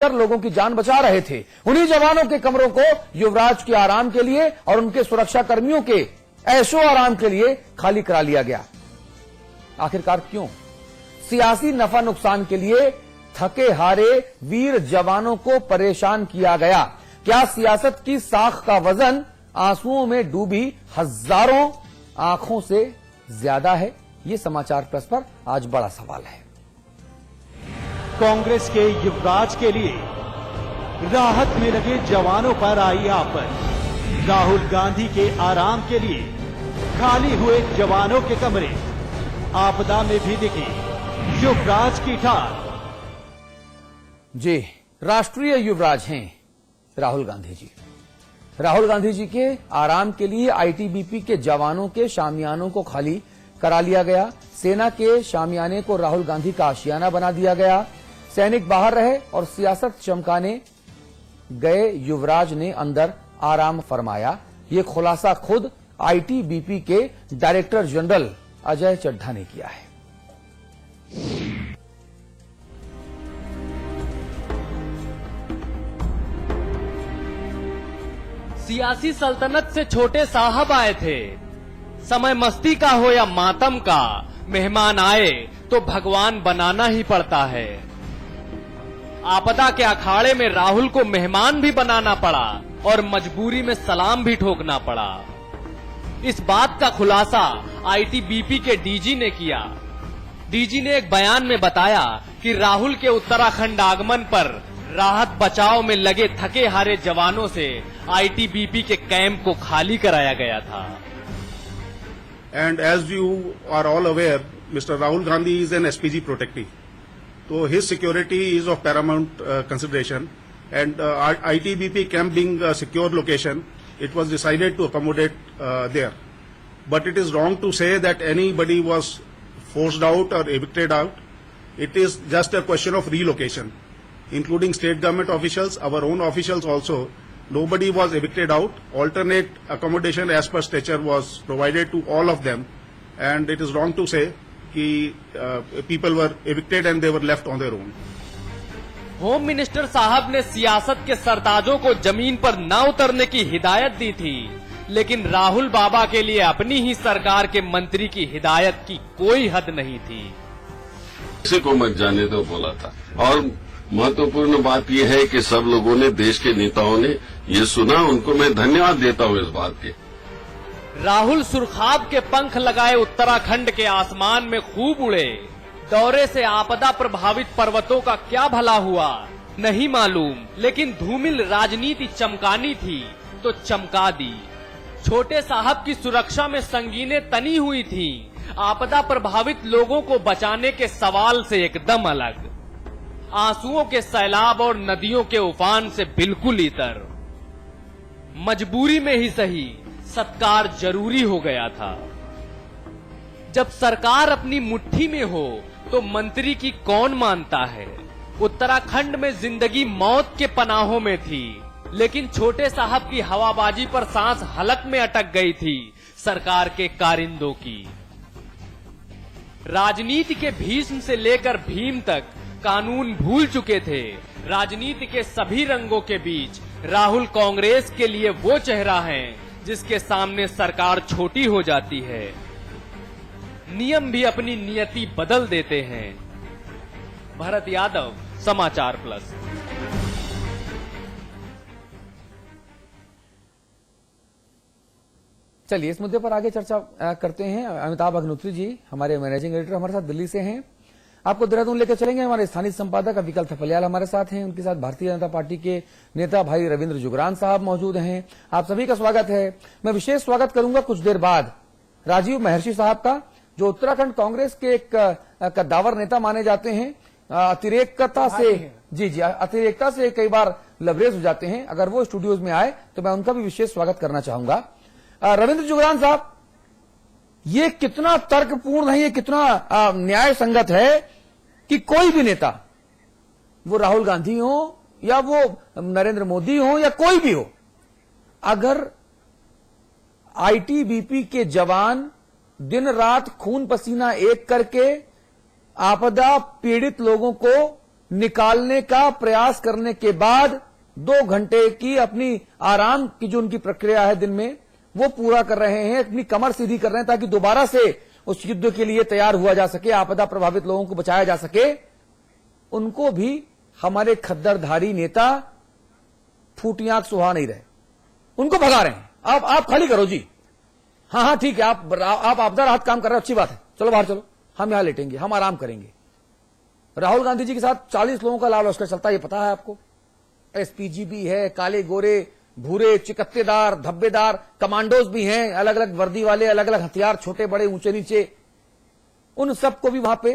लोगों की जान बचा रहे थे। उन्हीं जवानों के कमरों को युवराज के आराम के लिए और उनके सुरक्षा कर्मियों के ऐशो आराम के लिए खाली करा लिया गया। आखिरकार क्यों? सियासी नफा नुकसान के लिए थके हारे वीर जवानों को परेशान किया गया। क्या सियासत की साख का वजन आंसुओं में डूबी हजारों आंखों से ज्यादा है? ये समाचार प्लस पर आज बड़ा सवाल है। कांग्रेस के युवराज के लिए राहत में लगे जवानों पर आई आफत। राहुल गांधी के आराम के लिए खाली हुए जवानों के कमरे। आपदा में भी दिखी युवराज की ठार। जी, राष्ट्रीय युवराज हैं राहुल गांधी जी। राहुल गांधी जी के आराम के लिए आईटीबीपी के जवानों के शामियानों को खाली करा लिया गया। सेना के शामियाने को राहुल गांधी का आशियाना बना दिया गया। सैनिक बाहर रहे और सियासत चमकाने गए युवराज ने अंदर आराम फरमाया। ये खुलासा खुद आईटीबीपी के डायरेक्टर जनरल अजय चड्ढा ने किया है। सियासी सल्तनत से छोटे साहब आए थे। समय मस्ती का हो या मातम का, मेहमान आए तो भगवान बनाना ही पड़ता है। आपदा के अखाड़े में राहुल को मेहमान भी बनाना पड़ा और मजबूरी में सलाम भी ठोकना पड़ा। इस बात का खुलासा आईटीबीपी के डीजी ने किया। डीजी ने एक बयान में बताया कि राहुल के उत्तराखंड आगमन पर राहत बचाव में लगे थके हारे जवानों से आईटीबीपी के कैंप को खाली कराया गया था। And as you are all aware, Mr. Rahul Gandhi is an SPG protectee. So his security is of paramount consideration. And ITBP camp being a secure location, it was decided to accommodate there. But it is wrong to say that anybody was forced out or evicted out. It is just a question of relocation, including state government officials, our own officials also. Nobody was evicted out. Alternate accommodation as per stature was provided to all of them. And it is wrong to say that people were evicted and they were left on their own. Home minister साहब ने सियासत के सरताजों को जमीन पर न उतरने की हिदायत दी थी, लेकिन राहुल बाबा के लिए अपनी ही सरकार के मंत्री की हिदायत की कोई हद नहीं थी। किसी को मत जाने दो बोला था। और महत्वपूर्ण बात यह है कि सब लोगों ने, देश के नेताओं ने ये सुना, उनको मैं धन्यवाद देता हूँ इस बात के। राहुल सुरखाब के पंख लगाए उत्तराखंड के आसमान में खूब उड़े। दौरे से आपदा प्रभावित पर्वतों का क्या भला हुआ नहीं मालूम, लेकिन धूमिल राजनीति चमकानी थी तो चमका दी। छोटे साहब की सुरक्षा में संगीनें तनी हुई थी। आपदा प्रभावित लोगों को बचाने के सवाल से एकदम अलग। आंसुओं के सैलाब और नदियों के उफान से बिल्कुल इतर। मजबूरी में ही सही, सत्कार जरूरी हो गया था। जब सरकार अपनी मुट्ठी में हो तो मंत्री की कौन मानता है। उत्तराखंड में जिंदगी मौत के पनाहों में थी, लेकिन छोटे साहब की हवाबाजी पर सांस हलक में अटक गई थी सरकार के कारिंदों की। राजनीति के भीष्म से लेकर भीम तक कानून भूल चुके थे। राजनीति के सभी रंगों के बीच राहुल कांग्रेस के लिए वो चेहरा है जिसके सामने सरकार छोटी हो जाती है। नियम भी अपनी नियति बदल देते हैं। भरत यादव, समाचार प्लस। चलिए इस मुद्दे पर आगे चर्चा करते हैं। अमिताभ अग्निहोत्री जी हमारे मैनेजिंग एडिटर हमारे साथ दिल्ली से हैं। आपको देहरादून लेकर चलेंगे। हमारे स्थानीय संपादक विकल थपलियाल हमारे साथ हैं। उनके साथ भारतीय जनता पार्टी के नेता भाई रविंद्र जुगरान साहब मौजूद हैं। आप सभी का स्वागत है। मैं विशेष स्वागत करूंगा कुछ देर बाद राजीव महर्षि साहब का, जो उत्तराखंड कांग्रेस के एक कद्दावर नेता माने जाते हैं। अतिरेकता से अतिरेकता से कई बार लबरेज हो जाते हैं। अगर वो स्टूडियोज में आए तो मैं उनका भी विशेष स्वागत करना चाहूंगा। रविंद्र जुगरान साहब, ये कितना तर्कपूर्ण है, ये कितना न्याय संगत है कि कोई भी नेता, वो राहुल गांधी हो या वो नरेंद्र मोदी हो या कोई भी हो, अगर आईटीबीपी के जवान दिन रात खून पसीना एक करके आपदा पीड़ित लोगों को निकालने का प्रयास करने के बाद 2 घंटे की अपनी आराम की जो उनकी प्रक्रिया है दिन में, वो पूरा कर रहे हैं, अपनी कमर सीधी कर रहे हैं ताकि दोबारा से उस युद्ध के लिए तैयार हुआ जा सके, आपदा प्रभावित लोगों को बचाया जा सके। उनको भी हमारे खद्दरधारी नेता फूटी आंख सुहा नहीं रहे, उनको भगा रहे हैं। आप खाली करो जी, हाँ ठीक है, आप आपदा राहत काम कर रहे हो, अच्छी बात है, चलो बाहर चलो, हम यहां लेटेंगे, हम आराम करेंगे। राहुल गांधी जी के साथ 40 लोगों का लाल लश्कर चलता है, ये पता है आपको। एसपीजी भी है, काले गोरे भूरे चिकत्तेदार धब्बेदार कमांडोज भी हैं, अलग अलग वर्दी वाले, अलग अलग हथियार, छोटे बड़े ऊंचे नीचे, उन सबको भी वहां पे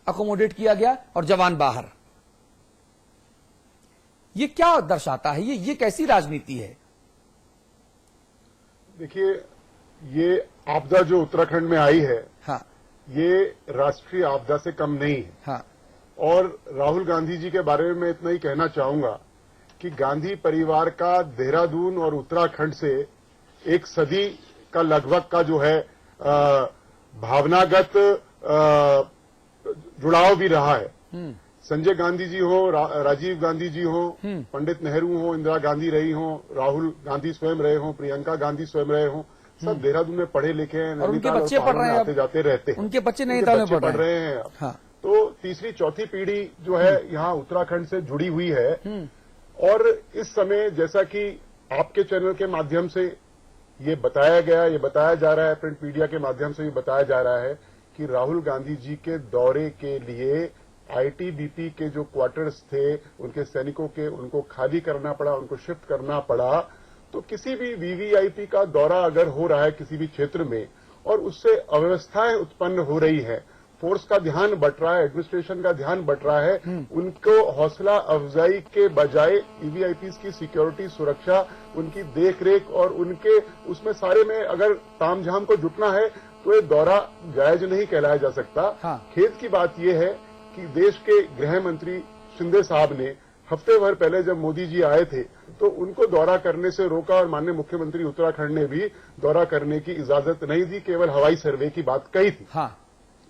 अकोमोडेट किया गया और जवान बाहर। ये क्या दर्शाता है? ये कैसी राजनीति है? देखिए, ये आपदा जो उत्तराखंड में आई है, हाँ, ये राष्ट्रीय आपदा से कम नहीं है। हाँ, और राहुल गांधी जी के बारे में मैं इतना ही कहना चाहूंगा कि गांधी परिवार का देहरादून और उत्तराखंड से एक सदी का लगभग का जो है भावनागत जुड़ाव भी रहा है। संजय गांधी जी हो, राजीव गांधी जी हो, पंडित नेहरू हो, इंदिरा गांधी रही हो, राहुल गांधी स्वयं रहे हो, प्रियंका गांधी स्वयं रहे हो, सब देहरादून में पढ़े लिखे हैं, और उनके बच्चे पढ़ रहे हैं, आते जाते रहते हैं, उनके बच्चे नैनीताल में पढ़ रहे हैं। हाँ। तो तीसरी चौथी पीढ़ी जो है यहाँ उत्तराखंड से जुड़ी हुई है। और इस समय जैसा कि आपके चैनल के माध्यम से ये बताया गया, ये बताया जा रहा है, प्रिंट मीडिया के माध्यम से भी बताया जा रहा है कि राहुल गांधी जी के दौरे के लिए आईटीबीपी के जो क्वार्टर्स थे उनके सैनिकों के, उनको खाली करना पड़ा, उनको शिफ्ट करना पड़ा। तो किसी भी वीवीआईपी का दौरा अगर हो रहा है किसी भी क्षेत्र में और उससे अव्यवस्थाएं उत्पन्न हो रही है, फोर्स का ध्यान बट रहा है, एडमिनिस्ट्रेशन का ध्यान बट रहा है, उनको हौसला अफजाई के बजाय वीवीआईपीज की सिक्योरिटी, सुरक्षा, उनकी देखरेख और उनके उसमें सारे में अगर तामझाम को जुटना है तो ये दौरा जायज नहीं कहलाया जा सकता। हाँ। खेद की बात यह है कि देश के गृह मंत्री शिंदे साहब ने हफ्ते भर पहले जब मोदी जी आए थे तो उनको दौरा करने से रोका और माननीय मुख्यमंत्री उत्तराखंड ने भी दौरा करने की इजाजत नहीं दी, केवल हवाई सर्वे की बात कही थी। हाँ।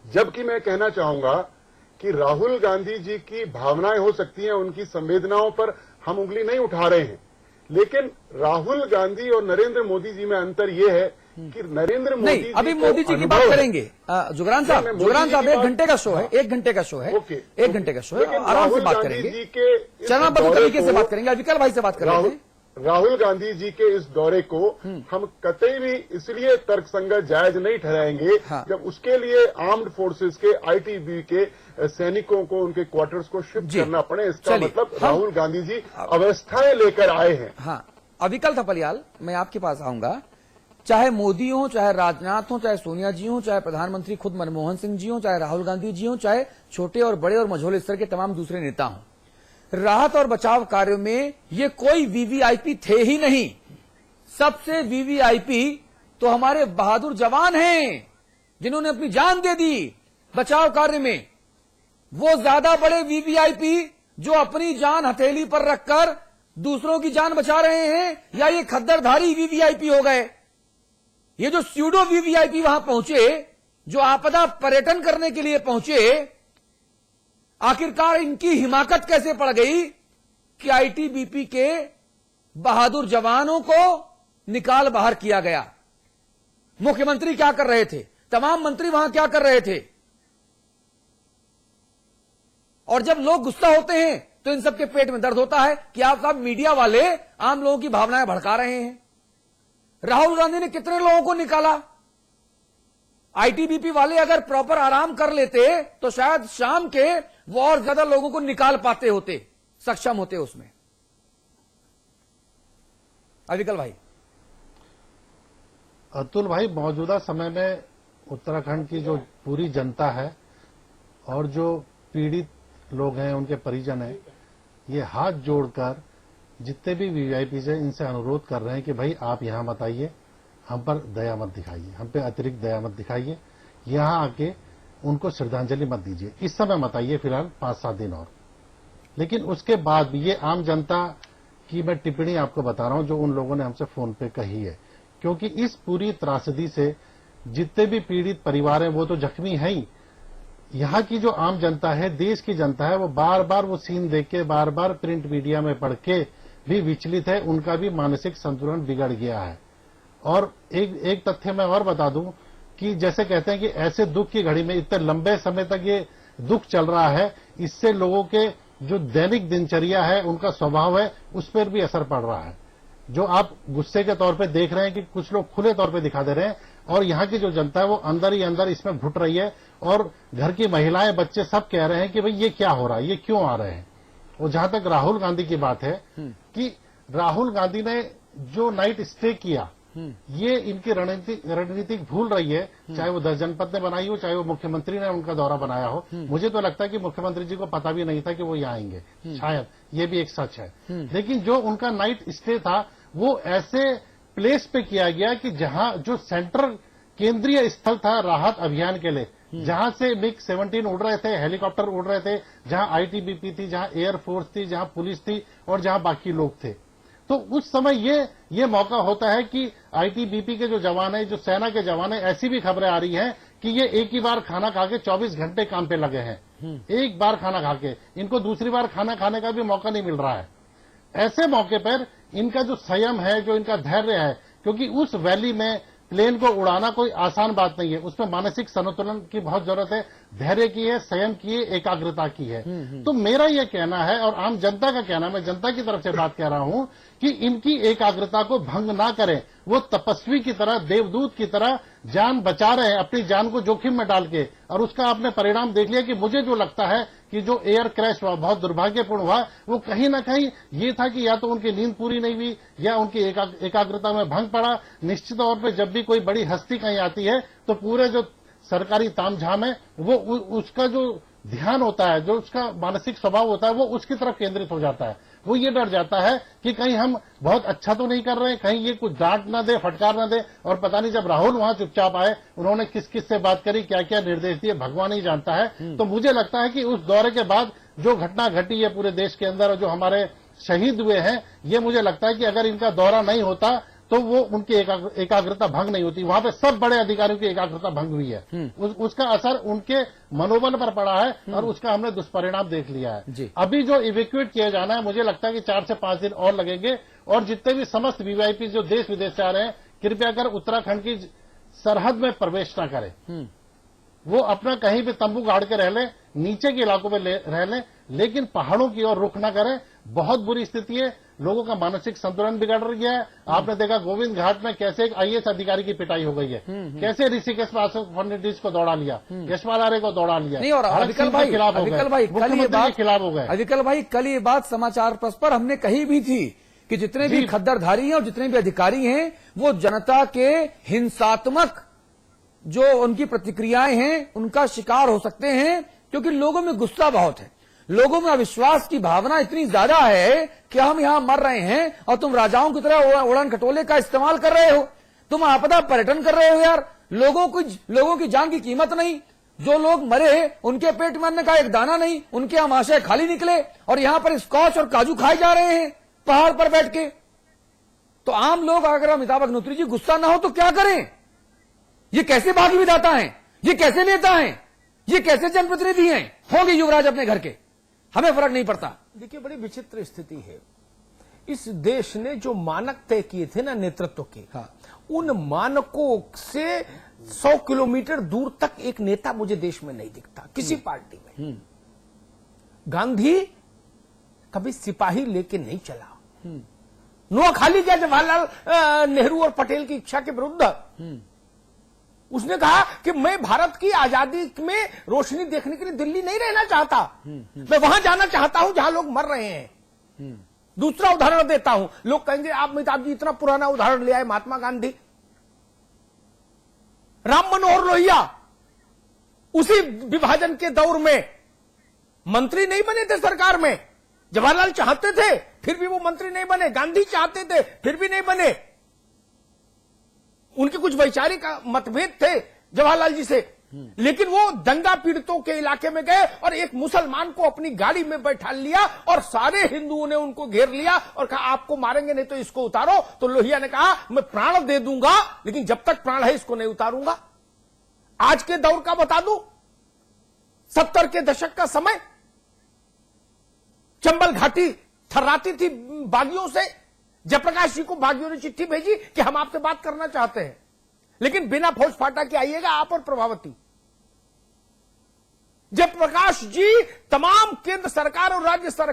जबकि मैं कहना चाहूंगा कि राहुल गांधी जी की भावनाएं हो सकती हैं, उनकी संवेदनाओं पर हम उंगली नहीं उठा रहे हैं, लेकिन राहुल गांधी और नरेंद्र मोदी जी में अंतर यह है कि नरेंद्र मोदी नहीं, अभी मोदी जी की बात करेंगे। जुगरान साहब 1 घंटे का शो है, 1 घंटे का शो है, 1 घंटे का शो है, आराम से बात करेंगे, चरणबद्ध तरीके से बात करेंगे, विकल भाई से बात करेंगे। राहुल गांधी जी के इस दौरे को हम कतई भी इसलिए तर्कसंगत जायज नहीं ठहराएंगे जब उसके लिए आर्म्ड फोर्सेस के आईटीबी के सैनिकों को उनके क्वार्टर्स को शिफ्ट करना पड़े। इसका मतलब राहुल गांधी जी अवस्थाएं लेकर आए हैं। हाँ, अविकल थपलियाल, मैं आपके पास आऊंगा। चाहे मोदी हो, चाहे राजनाथ हो, चाहे सोनिया जी हो, चाहे प्रधानमंत्री खुद मनमोहन सिंह जी हो, चाहे राहुल गांधी जी हो, चाहे छोटे और बड़े और मझोले स्तर के तमाम दूसरे नेता हों, राहत और बचाव कार्यों में ये कोई वीवीआईपी थे ही नहीं। सबसे वीवीआईपी तो हमारे बहादुर जवान हैं जिन्होंने अपनी जान दे दी बचाव कार्य में। वो ज्यादा बड़े वीवीआईपी जो अपनी जान हथेली पर रखकर दूसरों की जान बचा रहे हैं, या ये खद्दरधारी वीवीआईपी हो गए? ये जो स्यूडो वीवीआईपी वहां पहुंचे, जो आपदा पर्यटन करने के लिए पहुंचे, आखिरकार इनकी हिमाकत कैसे पड़ गई कि आईटीबीपी के बहादुर जवानों को निकाल बाहर किया गया? मुख्यमंत्री क्या कर रहे थे? तमाम मंत्री वहां क्या कर रहे थे? और जब लोग गुस्सा होते हैं तो इन सबके पेट में दर्द होता है कि आप साहब मीडिया वाले आम लोगों की भावनाएं भड़का रहे हैं। राहुल गांधी ने कितने लोगों को निकाला? आईटीबीपी वाले अगर प्रॉपर आराम कर लेते तो शायद शाम के वो और ज्यादा लोगों को निकाल पाते होते, सक्षम होते उसमें। अविकल भाई। अतुल भाई, मौजूदा समय में उत्तराखंड की जो पूरी जनता है और जो पीड़ित लोग हैं, उनके परिजन हैं, ये हाथ जोड़कर जितने भी वीवीआईपी से इनसे अनुरोध कर रहे हैं कि भाई आप यहां मत आइए, हम पर दया मत दिखाइए, हम पे अतिरिक्त दया मत दिखाइए, यहां आके उनको श्रद्धांजलि मत दीजिए, इस समय मत आइए, फिलहाल 5-7 दिन और। लेकिन उसके बाद भी ये आम जनता की मैं टिप्पणी आपको बता रहा हूं जो उन लोगों ने हमसे फोन पे कही है, क्योंकि इस पूरी त्रासदी से जितने भी पीड़ित परिवार हैं वो तो जख्मी हैं ही, यहाँ की जो आम जनता है, देश की जनता है, वो बार बार वो सीन देख के, बार बार प्रिंट मीडिया में पढ़ के भी विचलित है। उनका भी मानसिक संतुलन बिगड़ गया है। और एक तथ्य मैं और बता दूं कि जैसे कहते हैं कि ऐसे दुख की घड़ी में इतने लंबे समय तक ये दुख चल रहा है, इससे लोगों के जो दैनिक दिनचर्या है, उनका स्वभाव है, उस पर भी असर पड़ रहा है। जो आप गुस्से के तौर पे देख रहे हैं कि कुछ लोग खुले तौर पे दिखा दे रहे हैं, और यहाँ की जो जनता है वो अंदर ही अंदर इसमें घुट रही है। और घर की महिलाएं, बच्चे सब कह रहे हैं कि भाई ये क्या हो रहा है, ये क्यों आ रहे हैं। और जहां तक राहुल गांधी की बात है कि राहुल गांधी ने जो नाइट स्टे किया, ये इनकी रणनीतिक भूल रही है। चाहे वो 10 जनपद ने बनाई हो, चाहे वो मुख्यमंत्री ने उनका दौरा बनाया हो। मुझे तो लगता है कि मुख्यमंत्री जी को पता भी नहीं था कि वो यहाँ आएंगे, शायद ये भी एक सच है। लेकिन जो उनका नाइट स्टे था वो ऐसे प्लेस पे किया गया कि जहां जो सेंट्रल केंद्रीय स्थल था राहत अभियान के लिए, जहां से MiG-17 उड़ रहे थे, हेलीकॉप्टर उड़ रहे थे, जहां आईटीबीपी थी, जहां एयरफोर्स थी, जहां पुलिस थी और जहां बाकी लोग थे। तो उस समय ये मौका होता है कि आईटीबीपी के जो जवान है, जो सेना के जवान है, ऐसी भी खबरें आ रही हैं कि ये एक ही बार खाना खा के 24 घंटे काम पे लगे हैं। एक बार खाना खा के इनको दूसरी बार खाना खाने का भी मौका नहीं मिल रहा है। ऐसे मौके पर इनका जो संयम है, जो इनका धैर्य है, क्योंकि उस वैली में प्लेन को उड़ाना कोई आसान बात नहीं है, उसमें मानसिक संतुलन की बहुत जरूरत है, धैर्य की है, संयम की है, एकाग्रता की है। तो मेरा यह कहना है, और आम जनता का कहना, मैं जनता की तरफ से बात कह रहा हूं कि इनकी एकाग्रता को भंग ना करें। वो तपस्वी की तरह, देवदूत की तरह जान बचा रहे हैं, अपनी जान को जोखिम में डाल के, और उसका आपने परिणाम देख लिया कि मुझे जो लगता है कि जो एयर क्रैश हुआ, बहुत दुर्भाग्यपूर्ण हुआ, वो कहीं ना कहीं ये था कि या तो उनकी नींद पूरी नहीं हुई या उनकी एकाग्रता में भंग पड़ा। निश्चित तौर पे जब भी कोई बड़ी हस्ती कहीं आती है तो पूरे जो सरकारी तामझाम है वो उसका जो ध्यान होता है, जो उसका मानसिक स्वभाव होता है, वो उसकी तरफ केंद्रित हो जाता है। वो ये डर जाता है कि कहीं हम बहुत अच्छा तो नहीं कर रहे हैं, कहीं ये कुछ डांट ना दे, फटकार ना दे। और पता नहीं जब राहुल वहां चुपचाप आए, उन्होंने किस किस से बात करी, क्या क्या निर्देश दिए, भगवान ही जानता है। तो मुझे लगता है कि उस दौरे के बाद जो घटना घटी है पूरे देश के अंदर और जो हमारे शहीद हुए हैं, ये मुझे लगता है कि अगर इनका दौरा नहीं होता तो वो उनकी एकाग्रता भंग नहीं होती। वहां पे सब बड़े अधिकारियों की एकाग्रता भंग हुई है। उसका असर उनके मनोबल पर पड़ा है और उसका हमने दुष्परिणाम देख लिया है। अभी जो इवैक्यूएट किया जाना है, मुझे लगता है कि 4 से 5 दिन और लगेंगे। और जितने भी समस्त वीवीआईपी जो देश विदेश से आ रहे हैं, कृपया कर उत्तराखंड की सरहद में प्रवेश न करें। वो अपना कहीं भी तंबू गाड़ के रह लें, नीचे के इलाकों में रह लें, लेकिन पहाड़ों की ओर रुख न करें। बहुत बुरी स्थिति है, लोगों का मानसिक संतुलन बिगड़ गया है। आपने देखा गोविंद घाट में कैसे एक आईएएस अधिकारी की पिटाई हो गई है, कैसे ऋषिकेश फर्नीडीज को दौड़ा लिया, यशपाल आर्य को दौड़ा लिया। नहीं, और अविकल भाई खिलाफ हो गए। अविकल भाई, कल ये बात समाचार पत्र पर हमने कही भी थी कि जितने भी खद्दरधारी हैं और जितने भी अधिकारी हैं, वो जनता के हिंसात्मक जो उनकी प्रतिक्रियाएं हैं उनका शिकार हो सकते हैं, क्योंकि लोगों में गुस्सा बहुत है, लोगों में अविश्वास की भावना इतनी ज्यादा है कि हम यहां मर रहे हैं और तुम राजाओं की तरह उड़न खटोले का इस्तेमाल कर रहे हो, तुम आपदा पर्यटन कर रहे हो। यार, लोगों की जान की कीमत नहीं। जो लोग मरे उनके पेट में अन्न का एक दाना नहीं, उनके आमाशय खाली निकले और यहां पर स्कॉच और काजू खाए जा रहे हैं पहाड़ पर बैठ के। तो आम लोग, अगर अमिताभ अग्निहोत्री जी गुस्सा ना हो तो क्या करें? ये कैसे भावी विधाता हैं, ये कैसे नेता हैं, ये कैसे जनप्रतिनिधि हैं? होंगे युवराज अपने घर के, हमें फर्क नहीं पड़ता। देखिए, बड़ी विचित्र स्थिति है। इस देश ने जो मानक तय किए थे ना नेतृत्व के, उन मानकों से 100 किलोमीटर दूर तक एक नेता मुझे देश में नहीं दिखता किसी पार्टी में। गांधी कभी सिपाही लेके नहीं चला, नोआखाली गया जवाहरलाल नेहरू और पटेल की इच्छा के विरुद्ध। उसने कहा कि मैं भारत की आजादी में रोशनी देखने के लिए दिल्ली नहीं रहना चाहता, मैं वहां जाना चाहता हूं जहां लोग मर रहे हैं। दूसरा उदाहरण देता हूं, लोग कहेंगे आप अमिताभ जी इतना पुराना उदाहरण ले आए, महात्मा गांधी, राम मनोहर लोहिया उसी विभाजन के दौर में मंत्री नहीं बने थे सरकार में। जवाहरलाल चाहते थे फिर भी वो मंत्री नहीं बने, गांधी चाहते थे फिर भी नहीं बने। उनके कुछ वैचारिक मतभेद थे जवाहरलाल जी से, लेकिन वो दंगा पीड़ितों के इलाके में गए और एक मुसलमान को अपनी गाड़ी में बैठा लिया और सारे हिंदुओं ने उनको घेर लिया और कहा आपको मारेंगे नहीं तो इसको उतारो। तो लोहिया ने कहा मैं प्राण दे दूंगा लेकिन जब तक प्राण है इसको नहीं उतारूंगा। आज के दौर का बता दूं, 70 के दशक का समय, चंबल घाटी थर्राती थी बागियों से। जयप्रकाश जी को बागियों ने चिट्ठी भेजी कि हम आपसे बात करना चाहते हैं, लेकिन बिना फौज फाटा के आइएगा आप और प्रभावती। जयप्रकाश जी तमाम केंद्र सरकार और राज्य सरकार